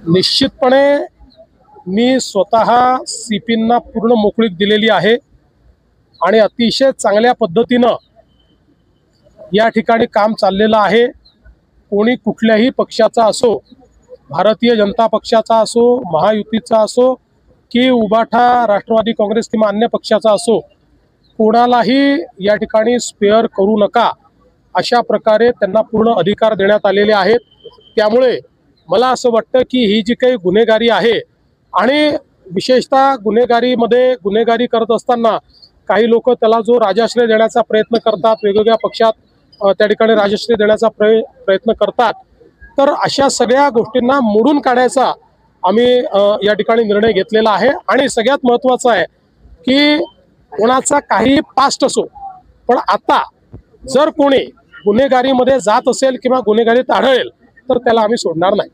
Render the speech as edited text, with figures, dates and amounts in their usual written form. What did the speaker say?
निश्चितपणे मी स्वतः सीपींना पूर्ण मोकळीक दिलेली आहे आणि अतिशय चांगल्या पद्धतीनं या ठिकाणी काम चाललेलं आहे। कोणी कुठल्याही पक्षाचा असो, भारतीय जनता पक्षाचा असो, महायुतीचा असो की उबाठा राष्ट्रवादी काँग्रेस किंवा अन्य पक्षाचा असो, कोणालाही या ठिकाणी स्पेअर करू नका अशा प्रकारे त्यांना पूर्ण अधिकार देण्यात आलेले आहेत। त्यामुळे मला असं वाटतं की ही जी काही गुन्हेगारी आहे आणि विशेषतः गुन्हेगारी करत असताना काही लोक त्याला जो राजाश्रय देण्याचा प्रयत्न करतात, वेगवेगळ्या पक्षात त्या ठिकाणी राजाश्रय देण्याचा प्रयत्न करतात, तर अशा सगळ्या गोष्टींना मोडून काढायचा आम्ही या ठिकाणी निर्णय घेतलेला आहे। आणि सगळ्यात महत्त्वाचं आहे की कोणाचा काही पास्ट असो, पण आता जर कोणी गुन्हेगारीमध्ये जात असेल किंवा गुन्हेगारीत आढळेल तर त्याला आम्ही सोडणार नाही।